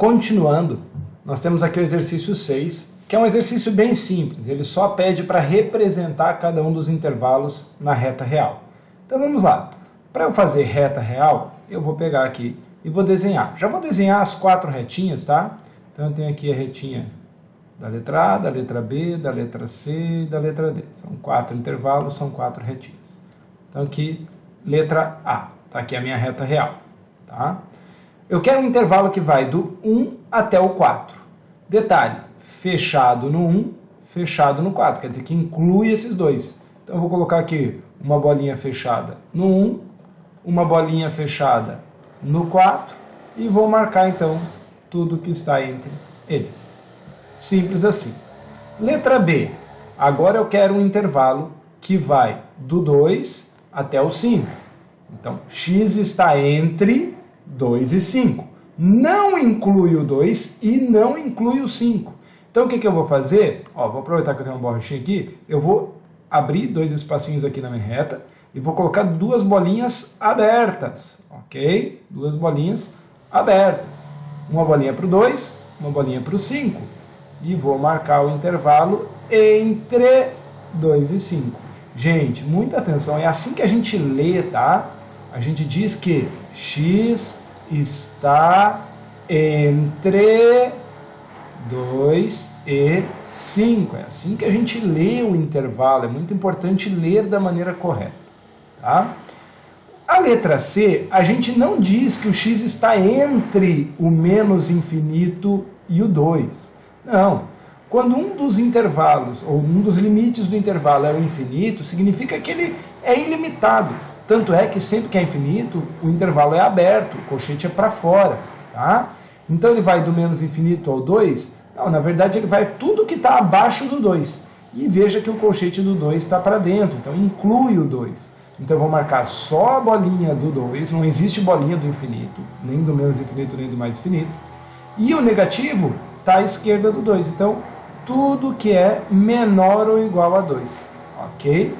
Continuando, nós temos aqui o exercício 6, que é um exercício bem simples. Ele só pede para representar cada um dos intervalos na reta real. Então vamos lá. Para eu fazer reta real, eu vou pegar aqui e vou desenhar. Já vou desenhar as 4 retinhas, tá? Então eu tenho aqui a retinha da letra A, da letra B, da letra C e da letra D. São 4 intervalos, são 4 retinhas. Então aqui, letra A. Está aqui a minha reta real. Tá? Eu quero um intervalo que vai do 1 até o 4. Detalhe, fechado no 1, fechado no 4. Quer dizer que inclui esses dois. Então eu vou colocar aqui uma bolinha fechada no 1, uma bolinha fechada no 4 e vou marcar então tudo que está entre eles. Simples assim. Letra B. Agora eu quero um intervalo que vai do 2 até o 5. Então, x está entre 2 e 5. Não inclui o 2 e não inclui o 5. Então, o que eu vou fazer? Vou aproveitar que eu tenho uma borrachinha aqui. Eu vou abrir 2 espacinhos aqui na minha reta e vou colocar 2 bolinhas abertas. Ok? 2 bolinhas abertas. Uma bolinha para o 2, uma bolinha para o 5. E vou marcar o intervalo entre 2 e 5. Gente, muita atenção. É assim que a gente lê, tá? A gente diz que x está entre 2 e 5. É assim que a gente lê o intervalo. É muito importante ler da maneira correta. Tá? A letra C, a gente não diz que o x está entre o menos infinito e o 2. Não. Quando um dos intervalos, ou um dos limites do intervalo é o infinito, significa que ele é ilimitado. Tanto é que sempre que é infinito, o intervalo é aberto, o colchete é para fora. Tá? Então ele vai do menos infinito ao 2? Não, na verdade ele vai tudo que está abaixo do 2. E veja que o colchete do 2 está para dentro, então inclui o 2. Então eu vou marcar só a bolinha do 2, não existe bolinha do infinito, nem do menos infinito, nem do mais infinito. E o negativo está à esquerda do 2, então tudo que é menor ou igual a 2. Ok?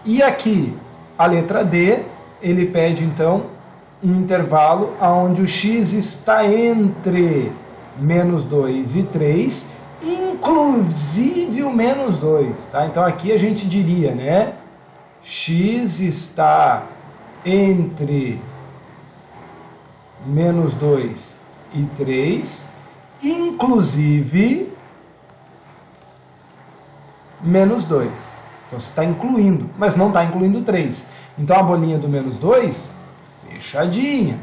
E aqui, a letra D, ele pede então um intervalo onde o x está entre menos 2 e 3, inclusive o menos 2. Tá? Então aqui a gente diria, né? X está entre menos 2 e 3, inclusive menos 2. Então você está incluindo, mas não está incluindo 3. Então a bolinha do menos 2, fechadinha.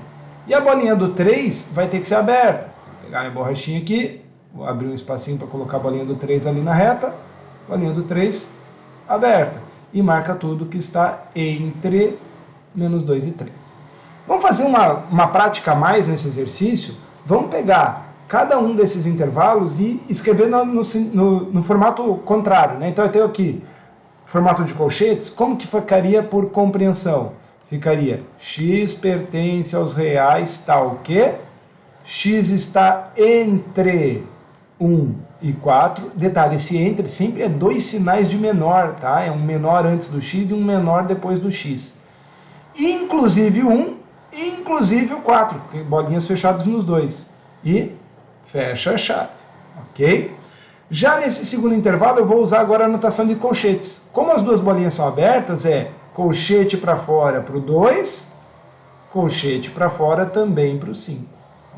E a bolinha do 3 vai ter que ser aberta. Vou pegar minha borrachinha aqui, vou abrir um espacinho para colocar a bolinha do 3 ali na reta. Bolinha do 3 aberta. E marca tudo que está entre menos 2 e 3. Vamos fazer uma prática a mais nesse exercício? Vamos pegar cada um desses intervalos e escrever no formato contrário. Né? Então eu tenho aqui formato de colchetes. Como que ficaria por compreensão? Ficaria x pertence aos reais tal que x está entre 1 e 4. Detalhe, esse entre sempre é 2 sinais de menor, tá? É um menor antes do x e um menor depois do x. Inclusive o 1, inclusive o 4, bolinhas fechadas nos dois. E fecha a chave, ok? Já nesse segundo intervalo eu vou usar agora a notação de colchetes. Como as duas bolinhas são abertas, é colchete para fora para o 2, colchete para fora também para o 5.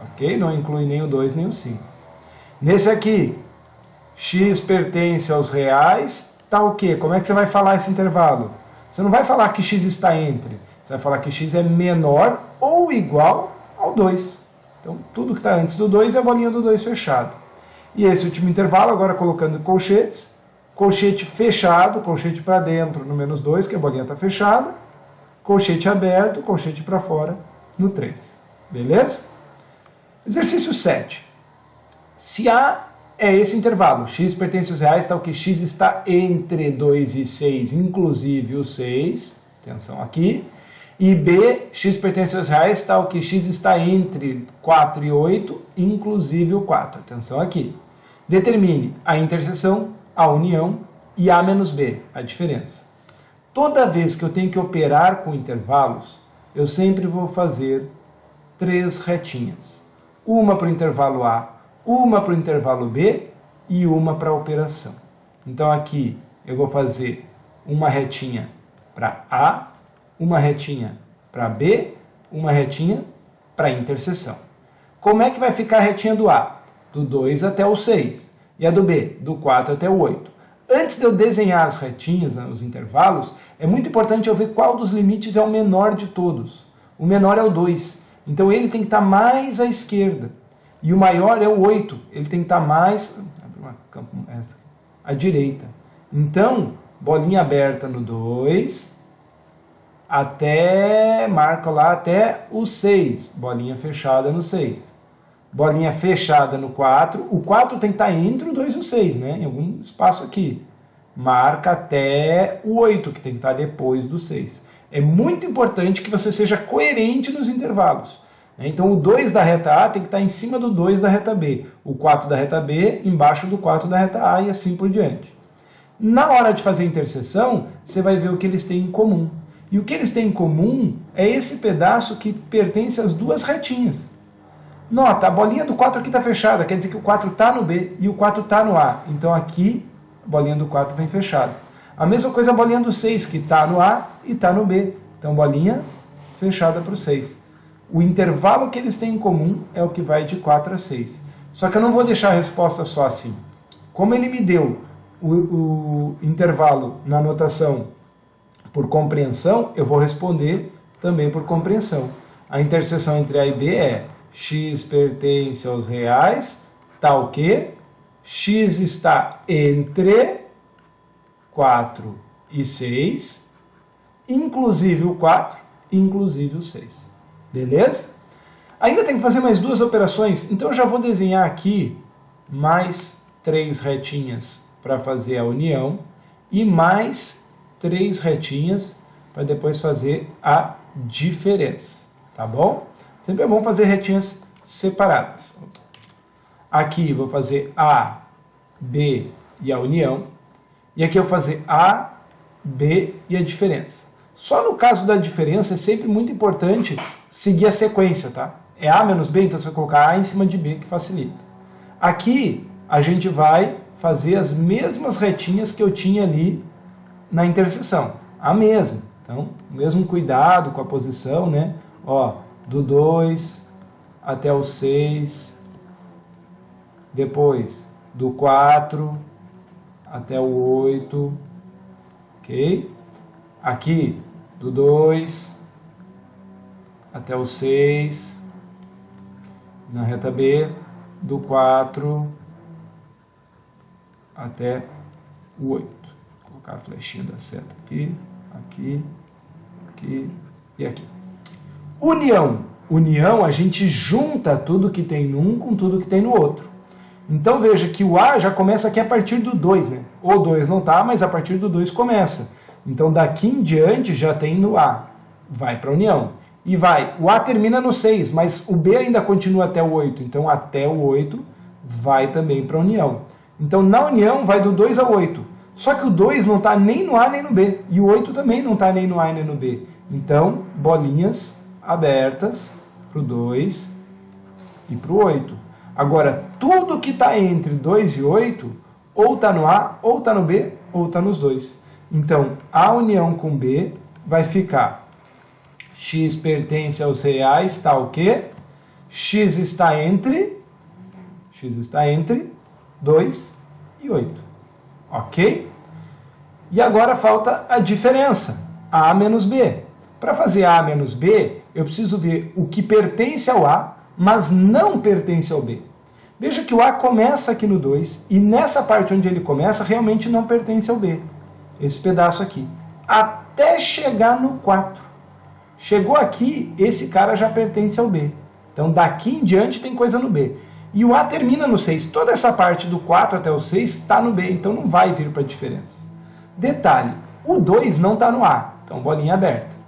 Ok? Não inclui nem o 2 nem o 5. Nesse aqui, x pertence aos reais, tá o quê? Como é que você vai falar esse intervalo? Você não vai falar que x está entre, você vai falar que x é menor ou igual ao 2. Então, tudo que está antes do 2 é a bolinha do 2 fechada. E esse último intervalo, agora colocando colchetes, colchete fechado, colchete para dentro no menos 2, que a bolinha está fechada, colchete aberto, colchete para fora no 3. Beleza? Exercício 7. Se A é esse intervalo, x pertence aos reais, tal que x está entre 2 e 6, inclusive o 6, atenção aqui, e B, x pertence aos reais, tal que x está entre 4 e 8, inclusive o 4, atenção aqui. Determine a interseção, a união e A menos B, a diferença. Toda vez que eu tenho que operar com intervalos, eu sempre vou fazer 3 retinhas. uma para o intervalo A, uma para o intervalo B e uma para a operação. Então aqui eu vou fazer uma retinha para A, uma retinha para B, uma retinha para a interseção. Como é que vai ficar a retinha do A? Do 2 até o 6. E a do B? Do 4 até o 8. Antes de eu desenhar as retinhas, os intervalos, é muito importante eu ver qual dos limites é o menor de todos. O menor é o 2. Então ele tem que estar mais à esquerda. E o maior é o 8. Ele tem que estar mais à direita. Então, bolinha aberta no 2, marca lá até o 6. Bolinha fechada no 6. Bolinha fechada no 4. O 4 tem que estar entre o 2 e o 6, né? Em algum espaço aqui. Marca até o 8, que tem que estar depois do 6. É muito importante que você seja coerente nos intervalos. Então o 2 da reta A tem que estar em cima do 2 da reta B. O 4 da reta B embaixo do 4 da reta A e assim por diante. Na hora de fazer a interseção, você vai ver o que eles têm em comum. E o que eles têm em comum é esse pedaço que pertence às duas retinhas. Nota, a bolinha do 4 aqui está fechada, quer dizer que o 4 está no B e o 4 está no A. Então aqui, a bolinha do 4 vem fechada. A mesma coisa a bolinha do 6, que está no A e está no B. Então bolinha fechada para o 6. O intervalo que eles têm em comum é o que vai de 4 a 6. Só que eu não vou deixar a resposta só assim. Como ele me deu o intervalo na notação por compreensão, eu vou responder também por compreensão. A interseção entre A e B é x pertence aos reais, tal que x está entre 4 e 6, inclusive o 4, inclusive o 6. Beleza? Ainda tem que fazer mais duas operações, então eu já vou desenhar aqui mais 3 retinhas para fazer a união e mais 3 retinhas para depois fazer a diferença. Tá bom? Sempre é bom fazer retinhas separadas. Aqui vou fazer A, B e a união. E aqui eu vou fazer A, B e a diferença. Só no caso da diferença é sempre muito importante seguir a sequência, tá? É A menos B, então você vai colocar A em cima de B, que facilita. Aqui a gente vai fazer as mesmas retinhas que eu tinha ali na interseção. A mesma. Então, o mesmo cuidado com a posição, né? Ó, do 2 até o 6, depois do 4 até o 8, ok? Aqui, do 2 até o 6, na reta B, do 4 até o 8. Vou colocar a flechinha da seta aqui, aqui, aqui e aqui. União. União, a gente junta tudo que tem num com tudo que tem no outro. Então veja que o A já começa aqui a partir do 2, né? O 2 não está, mas a partir do 2 começa. Então daqui em diante já tem no A. Vai para a união. E vai. O A termina no 6, mas o B ainda continua até o 8. Então até o 8 vai também para a união. Então na união vai do 2 ao 8. Só que o 2 não está nem no A nem no B. E o 8 também não está nem no A nem no B. Então, bolinhas abertas para o 2 e para o 8. Agora, tudo que está entre 2 e 8, ou está no A, ou está no B, ou está nos dois. Então, a união com B vai ficar x pertence aos reais, tal que x está entre 2 e 8. Ok? E agora falta a diferença, A menos B. Para fazer A menos B, eu preciso ver o que pertence ao A, mas não pertence ao B. Veja que o A começa aqui no 2, e nessa parte onde ele começa, realmente não pertence ao B. Esse pedaço aqui. Até chegar no 4. Chegou aqui, esse cara já pertence ao B. Então daqui em diante tem coisa no B. E o A termina no 6. Toda essa parte do 4 até o 6 está no B, então não vai vir para a diferença. Detalhe, o 2 não está no A, então bolinha aberta.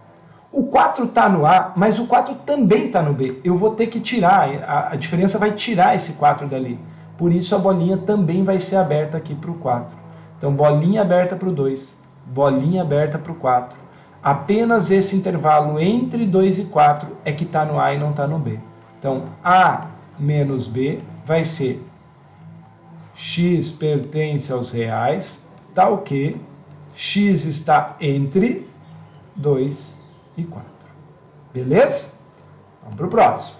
O 4 está no A, mas o 4 também está no B. Eu vou ter que tirar, a diferença vai tirar esse 4 dali. Por isso a bolinha também vai ser aberta aqui para o 4. Então bolinha aberta para o 2, bolinha aberta para o 4. Apenas esse intervalo entre 2 e 4 é que está no A e não está no B. Então A menos B vai ser x pertence aos reais, tal que x está entre 2 e 4. Beleza? Vamos para o próximo.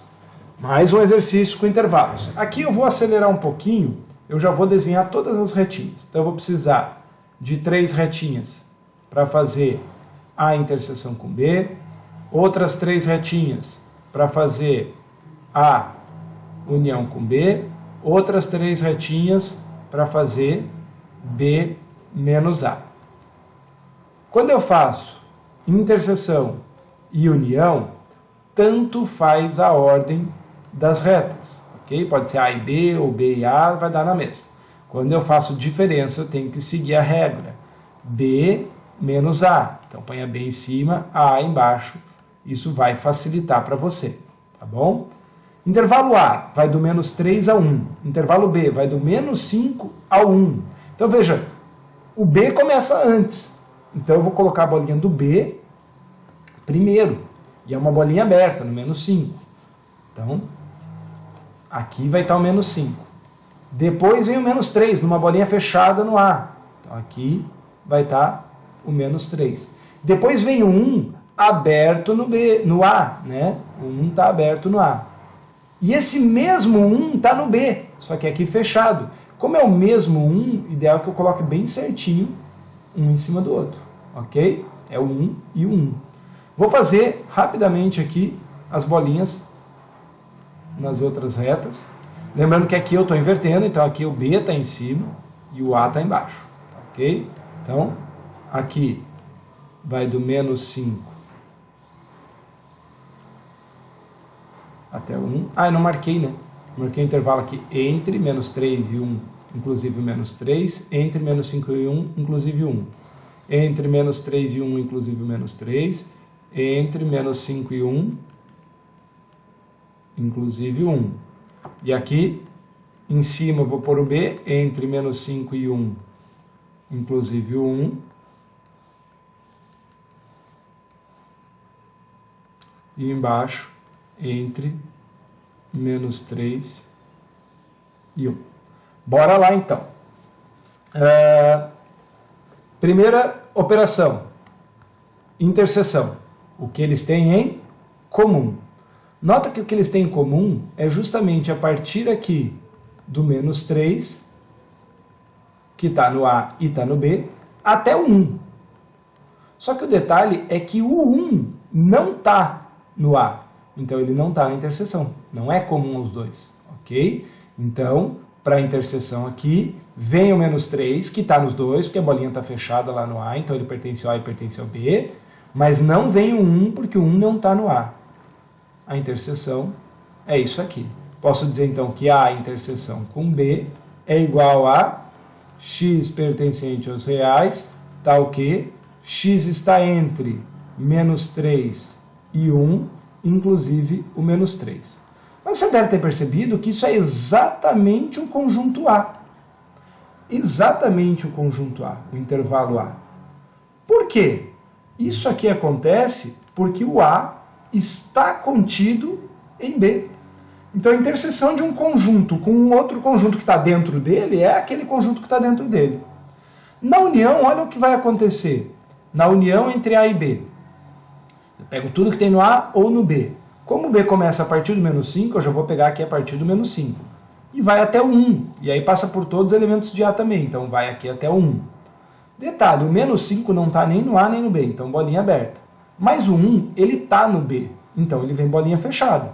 Mais um exercício com intervalos. Aqui eu vou acelerar um pouquinho, eu já vou desenhar todas as retinhas. Então eu vou precisar de 3 retinhas para fazer A interseção com B, outras 3 retinhas para fazer A união com B, outras 3 retinhas para fazer B menos A. Quando eu faço interseção e união, tanto faz a ordem das retas, ok? Pode ser A e B ou B e A, vai dar na mesma. Quando eu faço diferença, eu tenho que seguir a regra. B menos A. Então, ponha B em cima, A embaixo. Isso vai facilitar para você, tá bom? Intervalo A vai do menos 3 a 1. Intervalo B vai do menos 5 ao 1. Então, veja, o B começa antes. Então, eu vou colocar a bolinha do B primeiro. E é uma bolinha aberta, no menos 5. Então, aqui vai estar o menos 5. Depois vem o menos 3, numa bolinha fechada no A. Então, aqui vai estar o menos 3. Depois vem o 1 aberto no A, né? O 1 está aberto no A. E esse mesmo 1 está no B, só que aqui fechado. Como é o mesmo 1, ideal que eu coloque bem certinho um em cima do outro, ok? É o 1 e o 1. Vou fazer rapidamente aqui as bolinhas nas outras retas. Lembrando que aqui eu estou invertendo, então aqui o B está em cima e o A está embaixo, ok? Então, aqui vai do menos 5 até o 1. Ah, eu não marquei, né? Marquei o intervalo aqui entre menos 3 e 1, inclusive o menos 3. Entre menos 5 e 1, inclusive 1. Entre menos 3 e 1, inclusive o menos 3. Entre menos 5 e 1, inclusive 1. E aqui, em cima, eu vou pôr o B. Entre menos 5 e 1, inclusive o 1. E embaixo, entre menos 3 e 1. Bora lá, então. Primeira operação, interseção. O que eles têm em comum. Nota que o que eles têm em comum é justamente a partir aqui do menos 3, que está no A e está no B, até o 1. Só que o detalhe é que o 1 não está no A. Então, ele não está na interseção. Não é comum aos dois, ok? Então, para a interseção aqui, vem o menos 3, que está nos dois, porque a bolinha está fechada lá no A, então ele pertence ao A e pertence ao B. Mas não vem o 1, porque o 1 não está no A. A interseção é isso aqui. Posso dizer, então, que A interseção com B é igual a x pertencente aos reais, tal que x está entre menos 3 e 1, inclusive o menos 3. Mas você deve ter percebido que isso é exatamente um conjunto A. Exatamente o conjunto A, o intervalo A. Por quê? Isso aqui acontece porque o A está contido em B. Então, a interseção de um conjunto com um outro conjunto que está dentro dele é aquele conjunto que está dentro dele. Na união, olha o que vai acontecer. Na união entre A e B. Eu pego tudo que tem no A ou no B. Como o B começa a partir do menos 5, eu já vou pegar aqui a partir do menos 5. E vai até o 1. E aí passa por todos os elementos de A também. Então, vai aqui até o 1. Detalhe, o menos 5 não está nem no A nem no B, então bolinha aberta. Mas o 1, ele está no B, então ele vem bolinha fechada.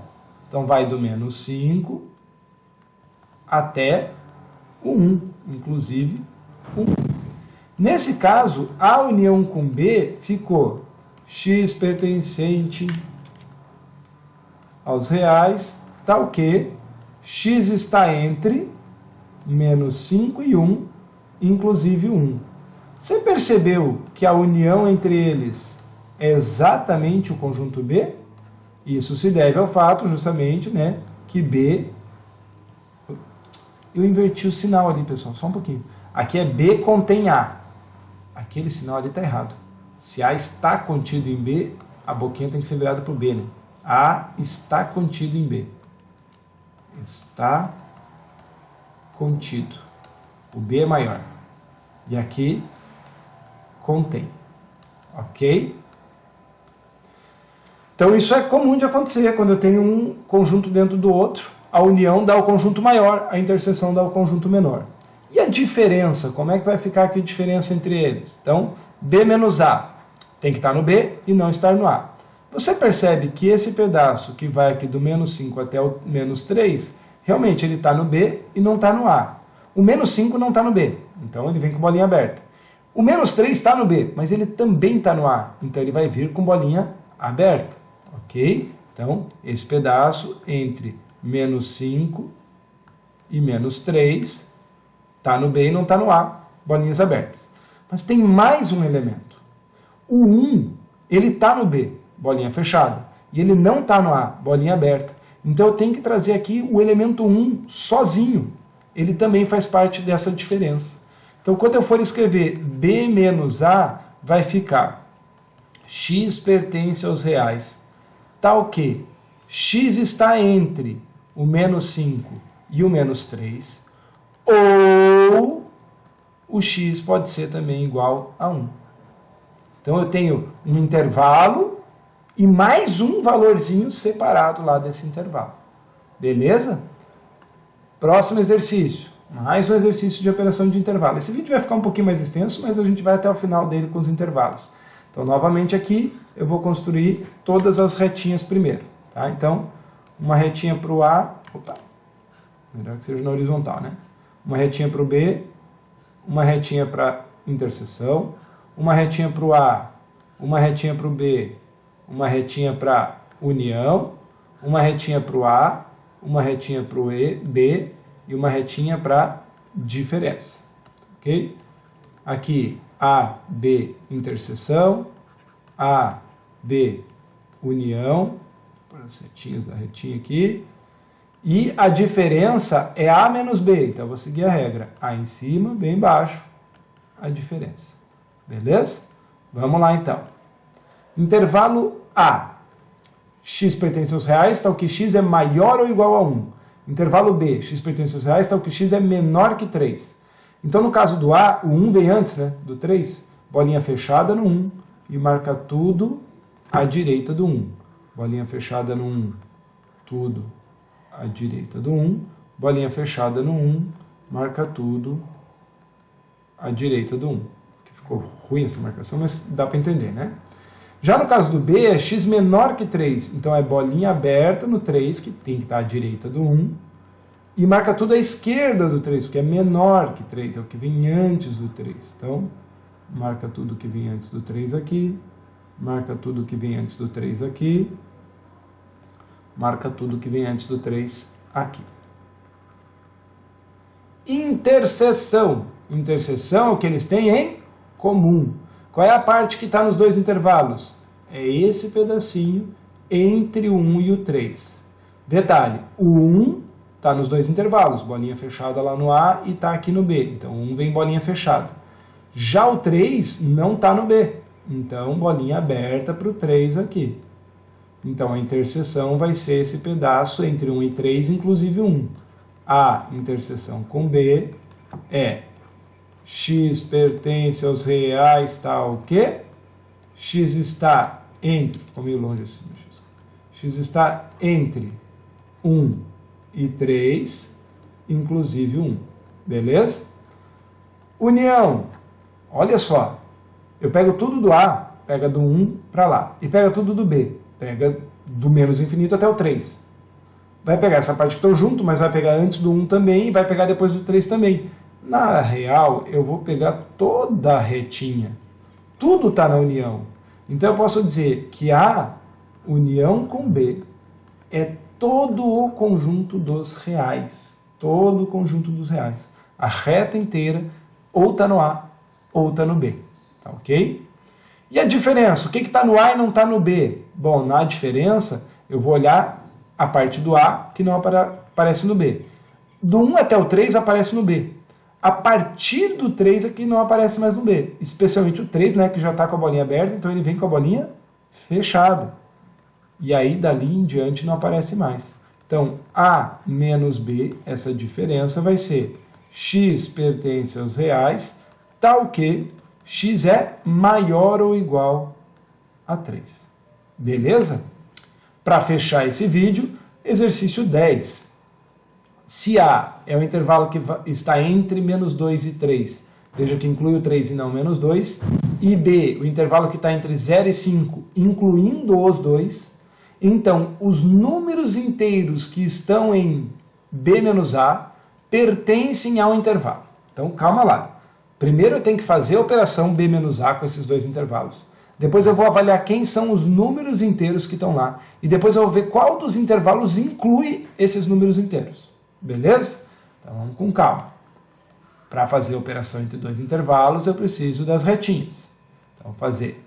Então vai do menos 5 até o 1, inclusive o 1. Nesse caso, a união com B ficou x pertencente aos reais, tal que x está entre menos 5 e 1, inclusive 1. Você percebeu que a união entre eles é exatamente o conjunto B? Isso se deve ao fato, justamente, né, que B... Eu inverti o sinal ali, pessoal, só um pouquinho. Aqui é B contém A. Aquele sinal ali está errado. Se A está contido em B, a boquinha tem que ser virada para o B, né? A está contido em B. está contido. O B é maior. E aqui contém. Ok? Então isso é comum de acontecer quando eu tenho um conjunto dentro do outro. A união dá o conjunto maior, a interseção dá o conjunto menor. E a diferença? Como é que vai ficar aqui a diferença entre eles? Então, B menos A tem que estar no B e não estar no A. Você percebe que esse pedaço que vai aqui do menos 5 até o menos 3, realmente ele está no B e não está no A. O menos 5 não está no B, então ele vem com bolinha aberta. O menos 3 está no B, mas ele também está no A, então ele vai vir com bolinha aberta. Ok? Então, esse pedaço entre menos 5 e menos 3 está no B e não está no A, bolinhas abertas. Mas tem mais um elemento. O 1, ele está no B, bolinha fechada, e ele não está no A, bolinha aberta. Então eu tenho que trazer aqui o elemento 1 sozinho. Ele também faz parte dessa diferença. Então quando eu for escrever B menos A, vai ficar x pertence aos reais, tal que x está entre o menos 5 e o menos 3, ou o x pode ser também igual a 1. Então eu tenho um intervalo e mais um valorzinho separado lá desse intervalo. Beleza? Próximo exercício. Mais um exercício de operação de intervalo. Esse vídeo vai ficar um pouquinho mais extenso, mas a gente vai até o final dele com os intervalos. Então, novamente aqui, eu vou construir todas as retinhas primeiro. Tá? Então, uma retinha para o A. Opa, melhor que seja na horizontal, né? Uma retinha para o B, uma retinha para interseção, uma retinha para o A, uma retinha para o B, uma retinha para união, uma retinha para o A, uma retinha para o B e uma retinha para diferença. Ok? Aqui, A, B, interseção, A, B, união, por as retinhas da retinha aqui, e a diferença é A menos B, então eu vou seguir a regra, A em cima, B embaixo, a diferença. Beleza? Vamos lá então. Intervalo A. X pertence aos reais, tal que x é maior ou igual a 1. Intervalo B. X pertence aos reais, tal que x é menor que 3. Então, no caso do A, o 1 vem antes, né, do 3. Bolinha fechada no 1 e marca tudo à direita do 1. Bolinha fechada no 1, tudo à direita do 1. Bolinha fechada no 1, marca tudo à direita do 1. Ficou ruim essa marcação, mas dá para entender, né? Já no caso do B, é x menor que 3. Então é bolinha aberta no 3, que tem que estar à direita do 1. E marca tudo à esquerda do 3, porque é menor que 3, é o que vem antes do 3. Então, marca tudo que vem antes do 3 aqui. Marca tudo que vem antes do 3 aqui. Marca tudo que vem antes do 3 aqui. Interseção. Interseção é o que eles têm em comum. Qual é a parte que está nos dois intervalos? É esse pedacinho entre o 1 e o 3. Detalhe, o 1 está nos dois intervalos, bolinha fechada lá no A e está aqui no B. Então, o 1 vem bolinha fechada. Já o 3 não está no B. Então, bolinha aberta para o 3 aqui. Então, a interseção vai ser esse pedaço entre 1 e 3, inclusive 1. A interseção com B é x pertence aos reais, tal o quê? X está entre, ficou meio longe assim, x está entre 1 e 3, inclusive 1. Beleza? União. Olha só, eu pego tudo do A, pega do 1 para lá, e pega tudo do B, pega do menos infinito até o 3. Vai pegar essa parte que estou junto, mas vai pegar antes do 1 também, e vai pegar depois do 3 também. Na real, eu vou pegar toda a retinha. Tudo está na união. Então eu posso dizer que A, união com B, é todo o conjunto dos reais. Todo o conjunto dos reais. A reta inteira ou está no A ou está no B. Tá ok? E a diferença? O que está no A e não está no B? Bom, na diferença, eu vou olhar a parte do A que não aparece no B. Do 1 até o 3 aparece no B. A partir do 3 aqui não aparece mais no B. Especialmente o 3, né, que já está com a bolinha aberta, então ele vem com a bolinha fechada. E aí, dali em diante, não aparece mais. Então, A menos B, essa diferença vai ser x pertence aos reais, tal que x é maior ou igual a 3. Beleza? Para fechar esse vídeo, exercício 10. Se A é o intervalo que está entre menos 2 e 3, veja que inclui o 3 e não menos 2, e B, o intervalo que está entre 0 e 5, incluindo os 2, então os números inteiros que estão em B menos A pertencem ao intervalo. Então, calma lá. Primeiro eu tenho que fazer a operação B menos A com esses dois intervalos. Depois eu vou avaliar quem são os números inteiros que estão lá. E depois eu vou ver qual dos intervalos inclui esses números inteiros. Beleza? Então vamos com calma. Para fazer a operação entre dois intervalos, eu preciso das retinhas. Então, vou fazer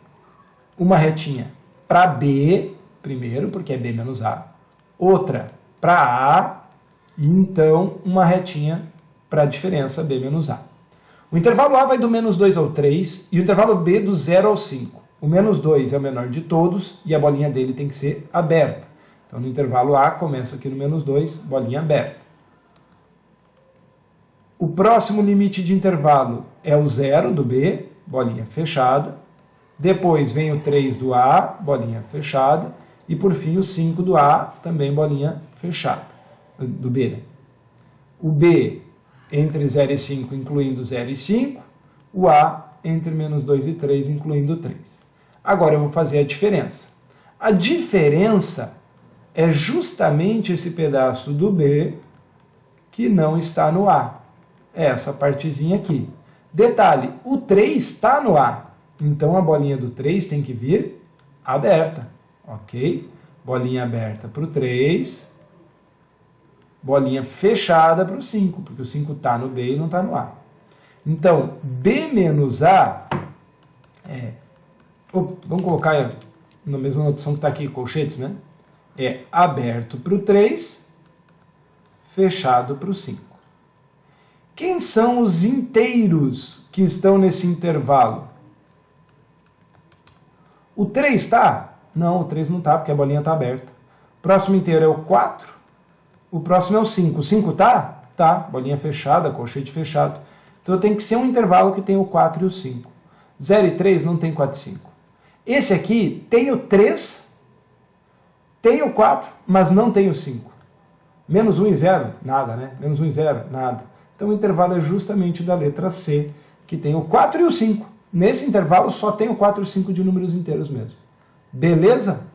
uma retinha para B, primeiro, porque é B menos A. Outra para A, e então uma retinha para a diferença B menos A. O intervalo A vai do menos 2 ao 3 e o intervalo B do 0 ao 5. O menos 2 é o menor de todos e a bolinha dele tem que ser aberta. Então, no intervalo A, começa aqui no menos 2, bolinha aberta. O próximo limite de intervalo é o 0 do B, bolinha fechada. Depois vem o 3 do A, bolinha fechada. E por fim o 5 do A, também bolinha fechada, do B. Né? O B entre 0 e 5, incluindo 0 e 5. O A entre menos 2 e 3, incluindo 3. Agora eu vou fazer a diferença. A diferença é justamente esse pedaço do B que não está no A. É essa partezinha aqui. Detalhe, o 3 está no A. Então a bolinha do 3 tem que vir aberta. Ok? Bolinha aberta para o 3. Bolinha fechada para o 5, porque o 5 está no B e não está no A. Então, B menos A vamos colocar na mesma notação que está aqui, colchetes, né? É aberto para o 3, fechado para o 5. Quem são os inteiros que estão nesse intervalo? O 3 está? Não, o 3 não está, porque a bolinha está aberta. O próximo inteiro é o 4. O próximo é o 5. O 5 está? Tá. Bolinha fechada, colchete fechado. Então tem que ser um intervalo que tem o 4 e o 5. 0 e 3 não tem 4 e 5. Esse aqui tem o 3, tem o 4, mas não tem o 5. Menos 1 e 0, nada, né? Menos 1 e 0, nada. Então o intervalo é justamente da letra C, que tem o 4 e o 5. Nesse intervalo só tem o 4 e o 5 de números inteiros mesmo. Beleza?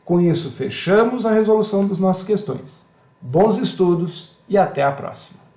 Com isso, fechamos a resolução das nossas questões. Bons estudos e até a próxima!